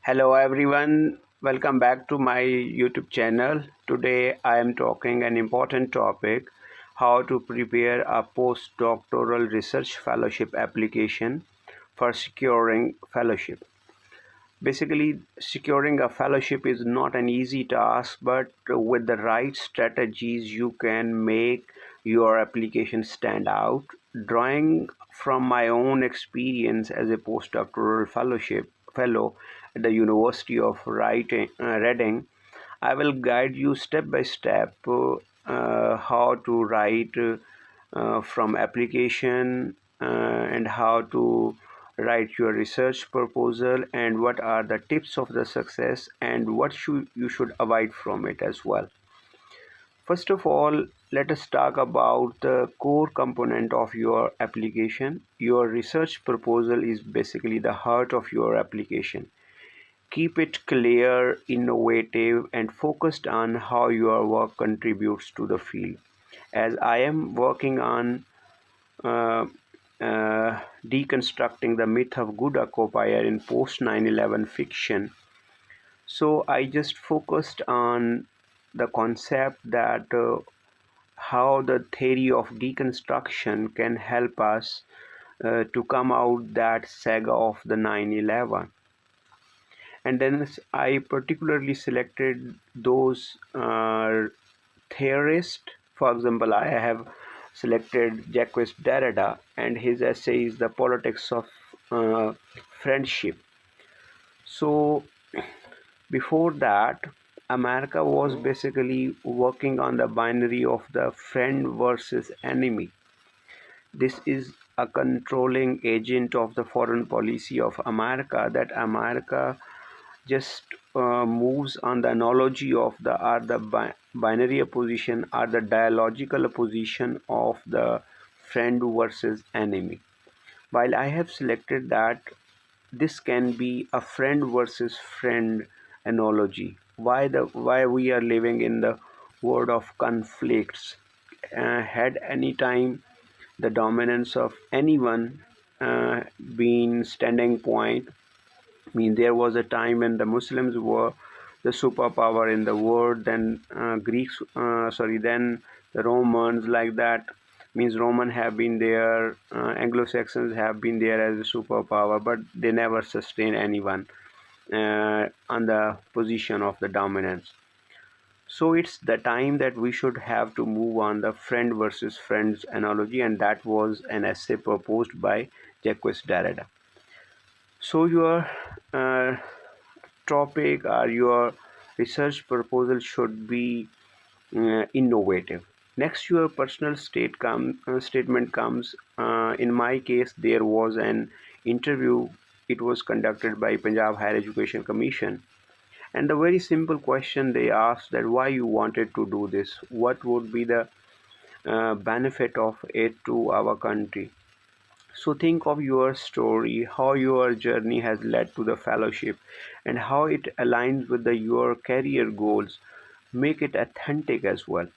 Hello everyone, welcome back to my YouTube channel. Today I am talking an important topic, how to prepare a postdoctoral research fellowship application for securing fellowship. Basically, securing a fellowship is not an easy task, but with the right strategies, you can make your application stand out. Drawing from my own experience as a postdoctoral fellow at the University of Reading, I will guide you step by step how to write from application and how to write your research proposal and what are the tips of the success and what you should avoid from it as well. First of all, let us talk about the core component of your application. Your research proposal is basically the heart of your application. Keep it clear, innovative, and focused on how your work contributes to the field. As I am working on uh, deconstructing the myth of good occupier in post 9/11 fiction, so I just focused on the concept that how the theory of deconstruction can help us to come out that saga of the 9/11. And then I particularly selected those theorists. For example, I have selected Jacques Derrida, and his essay is The Politics of Friendship. So before that, America was basically working on the binary of the friend versus enemy. This is a controlling agent of the foreign policy of America, that America just moves on the analogy of the are the binary opposition or the dialogical opposition of the friend versus enemy. While I have selected that this can be a friend versus friend analogy. Why we are living in the world of conflicts? Had any time the dominance of anyone been standing point? I mean, there was a time when the Muslims were the superpower in the world. Then then the Romans, like that. Means Roman have been there, Anglo-Saxons have been there as a superpower, but they never sustain anyone on the position of the dominance. So it's the time that we should have to move on the friend versus friends analogy, and that was an essay proposed by Jacques Derrida. So your topic or your research proposal should be innovative. Next, your personal statement comes. In my case, there was an interview. It was conducted by Punjab Higher Education Commission, and the very simple question they asked, that why you wanted to do this, what would be the benefit of it to our country. So think of your story, how your journey has led to the fellowship, and how it aligns with your career goals. Make it authentic as well.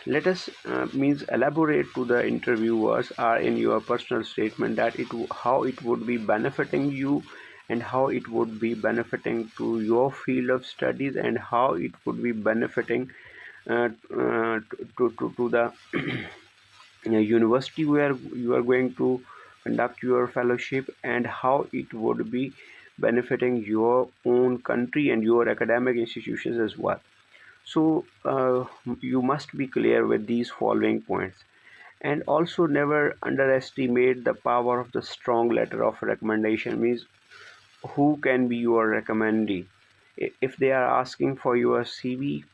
Let us means elaborate to the interviewers or in your personal statement that how it would be benefiting you, and how it would be benefiting to your field of studies, and how it would be benefiting to the university where you are going to conduct your fellowship, and how it would be benefiting your own country and your academic institutions as well. So you must be clear with these following points. And also never underestimate the power of the strong letter of recommendation. Means who can be your recommendee. If they are asking for your CV,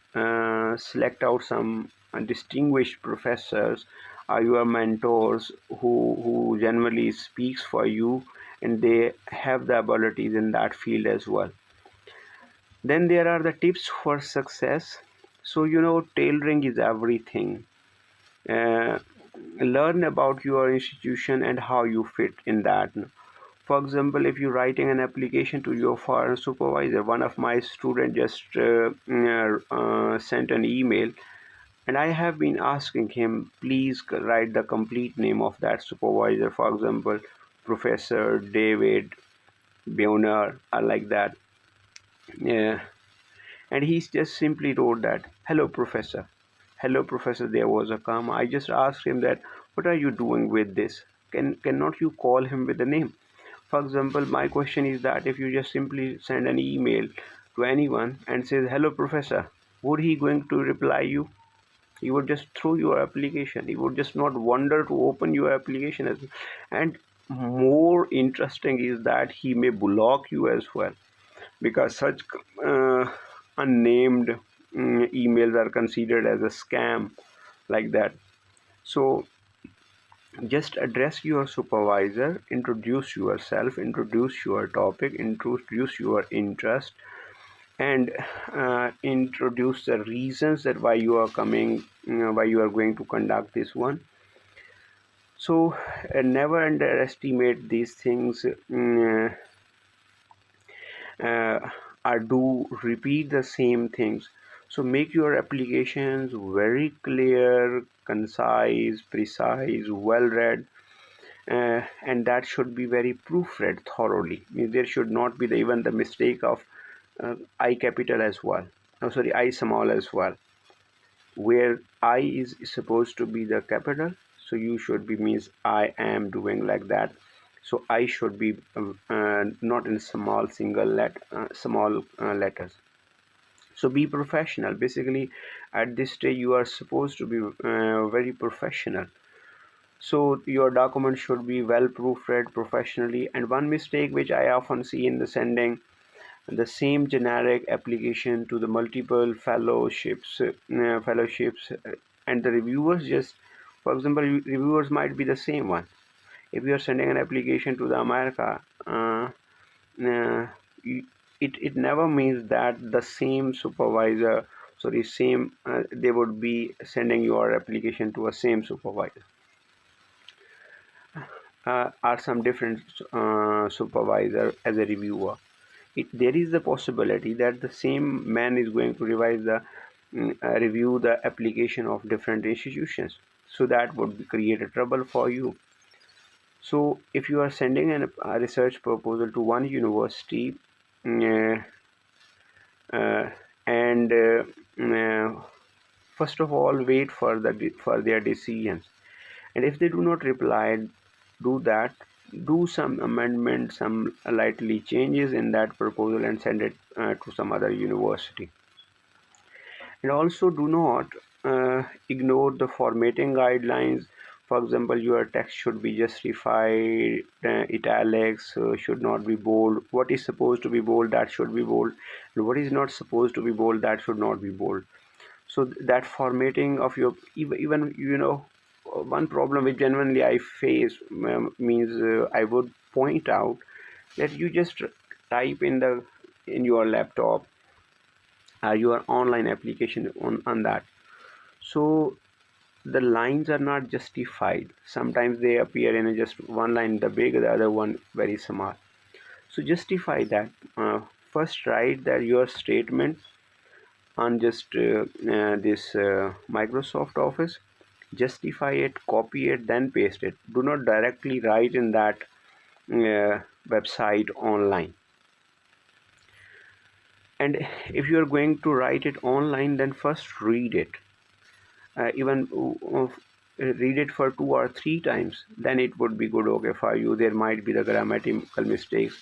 select out some distinguished professors or your mentors who generally speaks for you, and they have the abilities in that field as well. Then there are the tips for success. So tailoring is everything. uh, Learn about your institution and how you fit in that. For example, if you're writing an application to your foreign supervisor, one of my students just sent an email, and I have been asking him, please write the complete name of that supervisor. For example, Professor David Beoner are like that. Yeah. And he just simply wrote that, hello professor, hello professor, there was a comma. I just asked him that, what are you doing with this? Cannot you call him with a name? For example, my question is that if you just simply send an email to anyone and says hello professor, would he going to reply you? He would just throw your application. He would just not wonder to open your application as well. And more interesting is that he may block you as well, because such uh, unnamed emails are considered as a scam, like that. So just address your supervisor, introduce yourself, introduce your topic, introduce your interest, and introduce the reasons that why you are coming, why you are going to conduct this one. So never underestimate these things. uh, or do repeat the same things. So make your applications very clear, concise, precise, well read, and that should be very proofread thoroughly. Means there should not be even the mistake of I capital as well. Oh, sorry, I small as well, where I is supposed to be the capital. So you should be means I am doing like that. So I should be not in small small letters. So be professional. Basically, at this stage, you are supposed to be very professional. So your document should be well proofread professionally. And one mistake which I often see in the sending the same generic application to the multiple fellowships, and the reviewers just, for example, reviewers might be the same one. If you are sending an application to the America, uh, it never means that the same supervisor, sorry, same they would be sending your application to a same supervisor. Or some different supervisor as a reviewer. There is the possibility that the same man is going to review the application of different institutions. So that would create a trouble for you. So if you are sending a research proposal to one university, uh, uh, and first of all wait for their decisions, and if they do not reply, do that, do some amendment, some lightly changes in that proposal, and send it to some other university. And also do not ignore the formatting guidelines. For example, your text should be justified, italics should not be bold, what is supposed to be bold, that should be bold, and what is not supposed to be bold, that should not be bold. So that formatting of your, even one problem which genuinely I face, means I would point out that you just type in your laptop or your online application on that. So the lines are not justified. Sometimes they appear in just one line the big, the other one very small. So justify that. First write that your statement on just this Microsoft Office, justify it, copy it, then paste it. Do not directly write in that website online. And if you are going to write it online, then first read it. Even read it for 2 or 3 times, then it would be good, okay, for you. There might be the grammatical mistakes.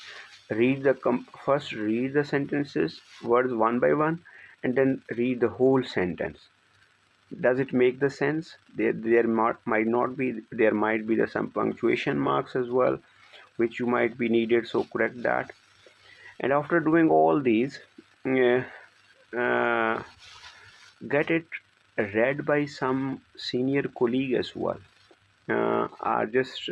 First read the sentences, words one by one, and then read the whole sentence. Does it make the sense? There might be some punctuation marks as well, which you might be needed, so correct that. And after doing all these, uh, uh, get it read by some senior colleague as well, or just,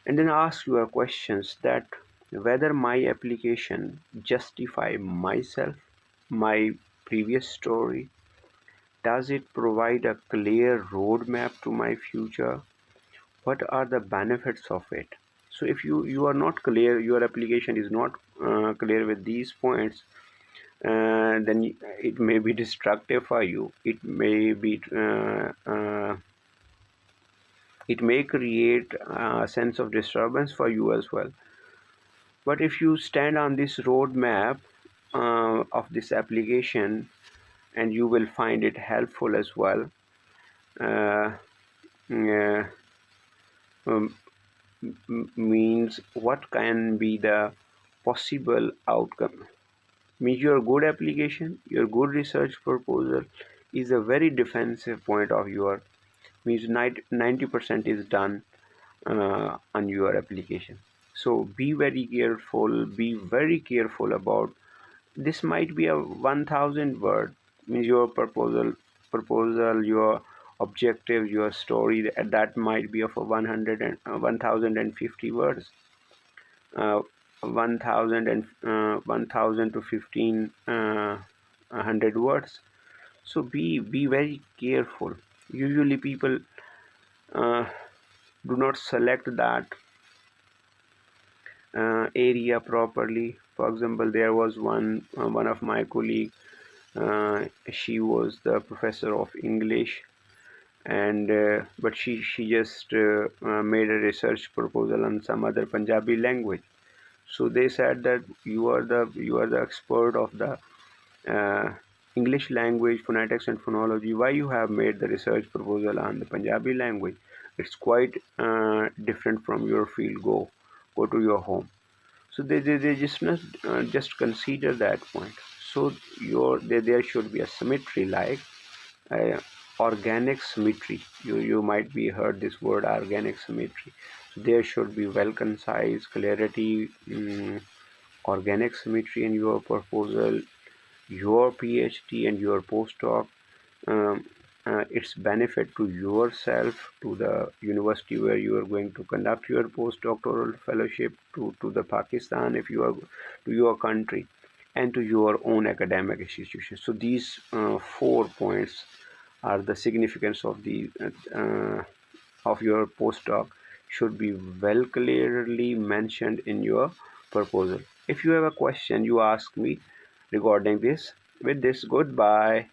and then ask your questions that whether my application justify myself, my previous story. Does it provide a clear roadmap to my future? What are the benefits of it? So if you are not clear, your application is not clear with these points, then it may be destructive for you. It may create a sense of disturbance for you as well. But if you stand on this roadmap of this application, and you will find it helpful as well. Uh, uh, um, Means what can be the possible outcome. Means your good application, your good research proposal is a very defensive point of your, means 90% is done on your application. So be very careful about this. Might be a 1000 word, means your proposal, your objective, your story, that might be of a 100 and 1050 words, uh, 1000 and 1000 to 1500 words. So be very careful. Usually people uh, do not select that area properly. For example, there was one of my colleague. She was the professor of English, and but she just made a research proposal on some other Punjabi language. So they said that you are the expert of the uh, English language, phonetics and phonology. Why you have made the research proposal on the Punjabi language? It's quite different from your field. Go to your home. So they just not just consider that point. So there should be a symmetry, like uh, organic symmetry. You might be heard this word, organic symmetry. So there should be well concise clarity, organic symmetry in your proposal, your PhD and your postdoc, um, its benefit to yourself, to the university where you are going to conduct your postdoctoral fellowship, to the Pakistan if you are, to your country, and to your own academic institution. So these 4 points are the significance of your postdoc should be well clearly mentioned in your proposal. If you have a question, you ask me regarding this. With this, goodbye.